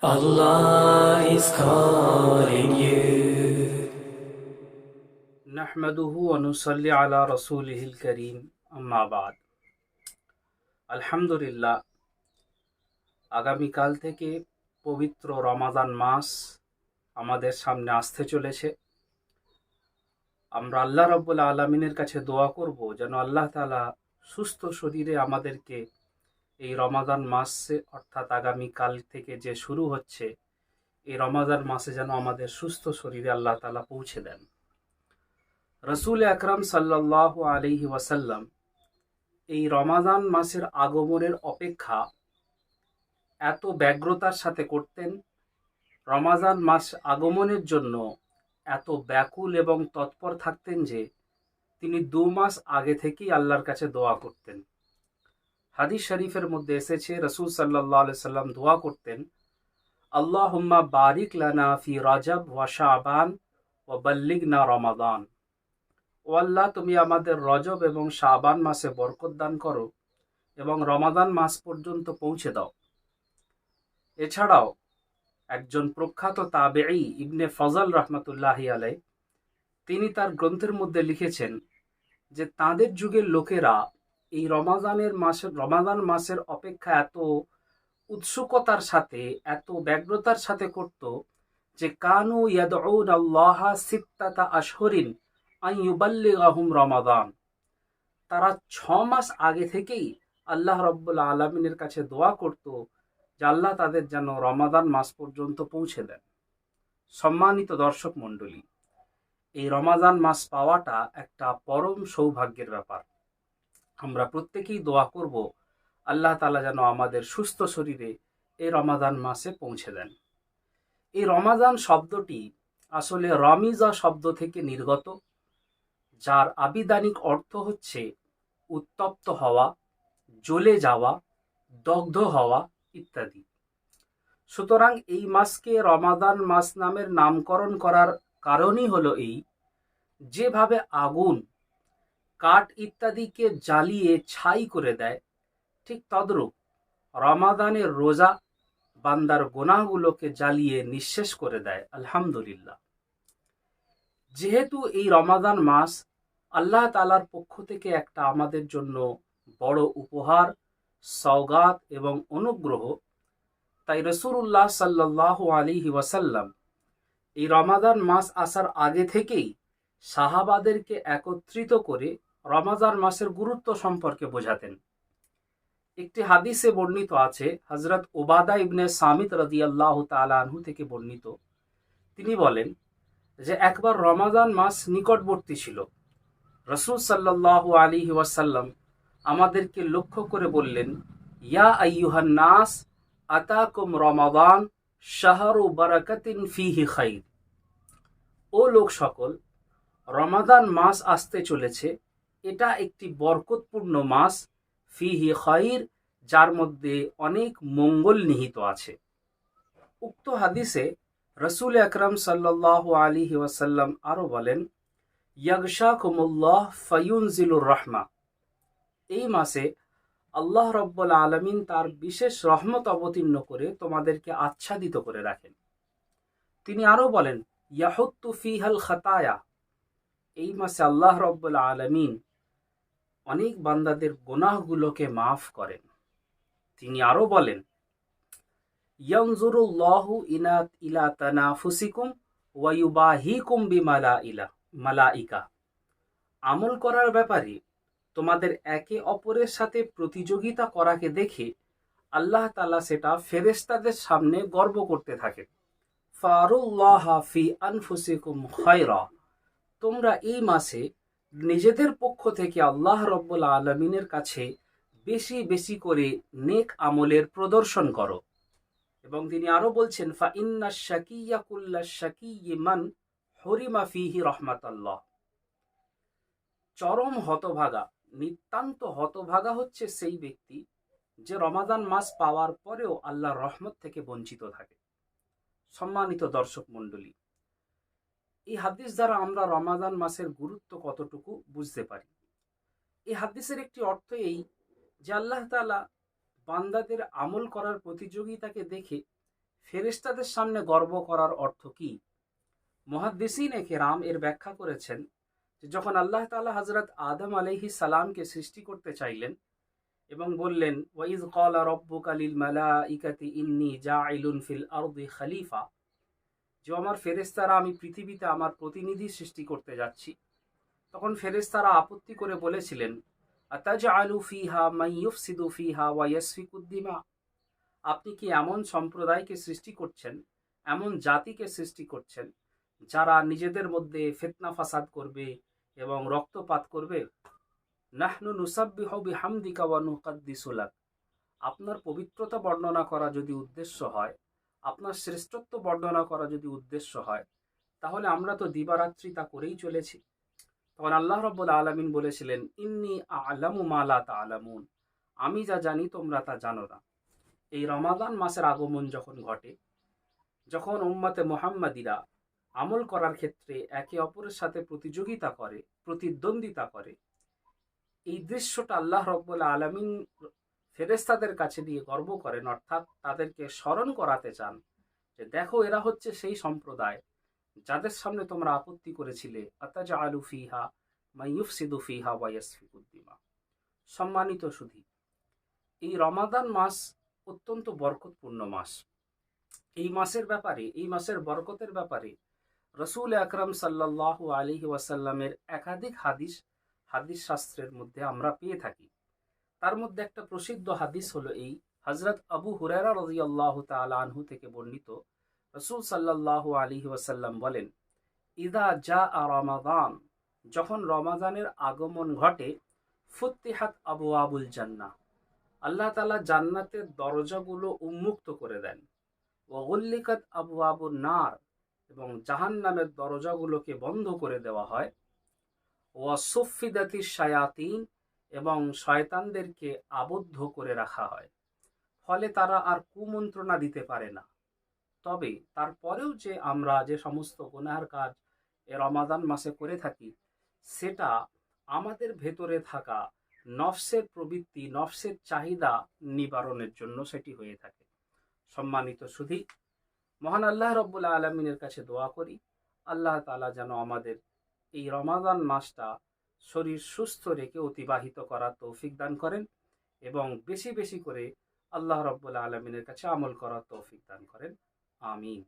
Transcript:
Allah is calling you. নাহমাদুহু ওয়া নুসাল্লি আলা রাসূলিহিল কারীম আম্মা বাদ। আলহামদুলিল্লাহ, আগামীকাল থেকে পবিত্র রমাদান মাস আমাদের সামনে আসতে চলেছে। আমরা আল্লাহ রাব্বুল আলামিনের কাছে দোয়া করব যেন আল্লাহ তাআলা সুস্থ শরীরে আমাদেরকে এই রমাদান মাসে অর্থাৎ আগামীকাল থেকে যে শুরু হচ্ছে এই রমাদান মাসে যেন আমাদের সুস্থ শরীরে আল্লাহ তাআলা পৌঁছে দেন। রাসূল আকরাম সাল্লাল্লাহু আলাইহি ওয়াসাল্লাম এই রমাদান মাসের আগমনের অপেক্ষা এত ব্যগ্রতার সাথে করতেন, রমাদান মাস আগমনের জন্য এত ব্যাকুল এবং তৎপর থাকতেন যে তিনি 2 মাস আগে থেকেই আল্লাহর কাছে দোয়া করতেন। হাদিস শরীফের মধ্যে এসেছে রাসূল সাল্লাল্লাহু আলাইহি সাল্লাম দোয়া করতেন, আল্লাহুম্মা বারিক লানা ফি রাজাব ওয়া শাবান ওয়া বাল্লিগনা রমাদান। ও আল্লাহ, তুমি আমাদের রজব এবং শাবান মাসে বরকত দান করো এবং রমাদান মাস পর্যন্ত পৌঁছে দাও। এছাড়াও একজন প্রখ্যাত তাবেঈ ইবনে ফজল রাহমাতুল্লাহি আলাইহি তিনি তার গ্রন্থের মধ্যে লিখেছেন যে তাদের যুগের লোকেরা এই রমাদান মাসের অপেক্ষা এত উৎসুকতার সাথে, এত ব্যগ্রতার সাথে করত যে কানু ইয়াদউন আল্লাহ সিত্তাতা আশহুরিন আন ইউবাল্লিগাহুম রমাদান। তারা 6 মাস আগে থেকেই আল্লাহ রাব্বুল আলামিনের কাছে দোয়া করত যে আল্লাহ তাদের যেন রমাদান মাস পর্যন্ত পৌঁছে দেন। সম্মানিত দর্শক মণ্ডলী, এই রমাদান মাস পাওয়াটা একটা পরম সৌভাগ্যের ব্যাপার। আমরা প্রত্যেকেই দোয়া করব আল্লাহ তাআলা যেন আমাদের সুস্থ শরীরে এই রমাদান মাসে পৌঁছে দেন। এই রমাদান শব্দটি আসলে রমিজা শব্দ থেকে নির্গত, যার আবিধানিক অর্থ হচ্ছে উত্তপ্ত হওয়া, জ্বলে যাওয়া, দগ্ধ হওয়া ইত্যাদি। সুতরাং এই মাসকে রমাদান মাস নামের নামকরণ করার কারণই হলো এই, যেভাবে আগুন কাঠ ইত্যাদিকে জ্বালিয়ে ছাই করে দেয়, ঠিক তদ্রূপ রমাদানের রোজা বান্দার গুনাহগুলোকে জ্বালিয়ে নিঃশেষ করে দেয়। আলহামদুলিল্লাহ, যেহেতু এই রমাদান মাস আল্লাহ তাআলার পক্ষ থেকে একটা আমাদের জন্য বড় উপহার, সওগাত এবং অনুগ্রহ, তাই রাসূলুল্লাহ সাল্লাল্লাহু আলাইহি ওয়াসাল্লাম এই রমাদান মাস আসার আগে থেকেই সাহাবাদেরকে একত্রিত করে রমাদান মাসের গুরুত্ব সম্পর্কে বোঝাতেন। একটি হাদিসে বর্ণিত আছে, হযরত উবাদা ইবনে সামিত রাদিয়াল্লাহু তাআলা আনহু থেকে বর্ণিত, তিনি বলেন যে একবার রমাদান মাস নিকটবর্তী ছিল। রাসূল সাল্লাল্লাহু আলাইহি ওয়াসাল্লাম আমাদেরকে লক্ষ্য করে বললেন, ইয়া আইয়ুহান নাস আতাকুম রমাদান শাহরু বারাকাতিন ফিহি খাইর। ও লোক সকল, রমাদান মাস আসতে চলেছে, এটা একটি বরকতপূর্ণ মাস, ফিহি খাইর, যার মধ্যে অনেক মঙ্গল নিহিত আছে। উক্ত হাদিসে রাসূল আকরাম সাল্লাল্লাহু আলাইহি ওয়াসাল্লাম আরো বলেন, ইয়াগশাকুমুল্লাহ ফায়ুনজিলুর রাহমা। এই মাসে আল্লাহ রাব্বুল আলামিন তার বিশেষ রহমত অবতীর্ণ করে তোমাদেরকে আচ্ছাদিত করে রাখেন। তিনি আরো বলেন, ইয়াহুত্তু ফিহাল খাতায়া। এই মাসে আল্লাহ রাব্বুল আলামিন অনেক বান্দাদের গুনাহগুলোকে মাফ করেন। তিনি আরো বলেন, ইয়ানজুরুল্লাহু ইলা তানাফুসিকুম ওয়া ইউবাহিকুম মালাইকা। আমল করার ব্যাপারে তোমাদের একে অপরের সাথে প্রতিযোগিতা করাকে দেখে আল্লাহ তাআলা সেটা ফেরেশতাদের সামনে গর্ব করতে থাকেন। ফারুল্লাহ ফি আনফুসিকুম খায়রা। তোমরা এই মাসে নিজেদের পক্ষ থেকে আল্লাহ রাব্বুল আলামিনের কাছে বেশি বেশি করে নেক আমলের প্রদর্শন করো। এবং তিনি আরো বলছেন, ফা ইন্নাশ শাকিয়্যা কুল্লাশ শাকিয়্যি মান হুরিমা ফিহি রাহমাতাল্লাহ। চরম হতভাগা, নিতান্ত হতভাগা হচ্ছে সেই ব্যক্তি যে রমাদান মাস পাওয়ার পরেও আল্লাহর রহমত থেকে বঞ্চিত থাকে। সম্মানিত দর্শক মণ্ডলী, এই হাদিস দ্বারা আমরা রমাদান মাসের গুরুত্ব কতটুকু বুঝতে পারি। এই হাদিসের একটি অর্থ এই যে আল্লাহ তাআলা বান্দাদের আমল করার প্রতিযোগিতাকে দেখে ফেরেশতাদের সামনে গর্ব করার অর্থ কি? মুহাদ্দিসিনে কেরাম এর ব্যাখ্যা করেছেন যে যখন আল্লাহ তাআলা হযরত আদম আলাইহিস সালামকে সৃষ্টি করতে চাইলেন এবং বললেন ওয়াইজ ক্বালা রাব্বুকা লিল মালাইকাতি ইন্নী জাইলুন ফিল আরদি খলিফা, যে আমার ফেরেশতারা আমি পৃথিবীতে আমার প্রতিনিধি সৃষ্টি করতে যাচ্ছি, তখন ফেরেশতারা আপত্তি করে বলেছিলেন আতাজআলু ফিহা মান ইউফসিদু ফিহা ওয়া ইয়াসফিকুদ দিমা, আপনি কি এমন সম্প্রদায়কে সৃষ্টি করছেন, এমন জাতিকে সৃষ্টি করছেন যারা নিজেদের মধ্যে ফিতনা ফাসাদ করবে এবং রক্তপাত করবে। নাহনু নুসাব্বিহু বিহামদিকা ওয়া নুকাদ্দিসু লাক, আপনার পবিত্রতা বর্ণনা করা যদি উদ্দেশ্য হয়, আপনার শ্রেষ্ঠত্ব বর্ণনা করা যদি উদ্দেশ্য হয়, তাহলে আমরা তো দিবারাত্রি তা করেই চলেছি। তখন আল্লাহ রাব্বুল আলামিন বলেছিলেন ইন্নী আ'লামু মা লা তা'লামুন, আমি যা জানি তোমরা তা জানো না। এই রমাদান মাসের আগমন যখন ঘটে, যখন উম্মতে মুহাম্মাদিরা আমল করার ক্ষেত্রে একে অপরের সাথে প্রতিযোগিতা করে, প্রতিদ্বন্দ্বিতা করে, এই দৃশ্যটা আল্লাহ রাব্বুল আলামিন ফেরেশতাদের কাছে দিয়ে গর্ব করেন, অর্থাৎ তাদেরকে স্মরণ করাতে চান যে দেখো এরা হচ্ছে সেই সম্প্রদায় যাদের সামনে তোমরা আপত্তি করেছিলে আতাজআলু ফিহা মান ইউফসিদু ফিহা ওয়া ইয়াসফিকুদ দিমা। সম্মানিত সুধী, এই রমাদান মাস অত্যন্ত বরকতপূর্ণ মাস। এই মাসের ব্যাপারে, এই মাসের বরকতের ব্যাপারে রসুল আকরাম সাল্লাল্লাহু আলাইহি ওয়াসাল্লামের একাধিক হাদিস শাস্ত্রের মধ্যে আমরা পেয়ে থাকি। তার মধ্যে একটা প্রসিদ্ধ হাদিস হলো এই, হযরত আবু হুরায়রা রাদিয়াল্লাহু তাআলা আনহু থেকে বর্ণিত, রসুল সাল্লাল্লাহু আলাইহি ওয়াসাল্লাম বলেন ইদা জাআ রমাদান, যখন রমাদানের আগমন ঘটে, ফুত্তিহাত আবওয়াবুল জান্নাহ, আল্লাহ তাআলা জান্নাতের দরজাগুলো উন্মুক্ত করে দেন। ওয়া গুল্লিকাত আবওয়াবুন নার, এবং জাহান্নামের দরজাগুলোকে বন্ধ করে দেওয়া হয়। ওয়া সুফিদাতিশ শায়াতিন, এবং শয়তানদেরকে আবদ্ধ করে রাখা হয়, ফলে তারা আর কুমন্ত্রণা দিতে পারে না। তবে তারপরেও যে আমরা যে সমস্ত গুনাহের কাজ এ রমাদান মাসে করে থাকি, সেটা আমাদের ভেতরে থাকা নফসের প্রবৃত্তি, নফসের চাহিদা নিবারণের জন্য সেটি হয়ে থাকে। সম্মানিত সুধী, মহান আল্লাহ রাব্বুল আলামিনের কাছে দোয়া করি আল্লাহ তাআলা যেন আমাদের এই রমাদান মাসটা শরীর সুস্থ রেখে অতিবাহিত করার তৌফিক দান করেন এবং বেশি বেশি করে আল্লাহ রাব্বুল আলামিনের কাছে আমল করার তৌফিক দান করেন। আমিন।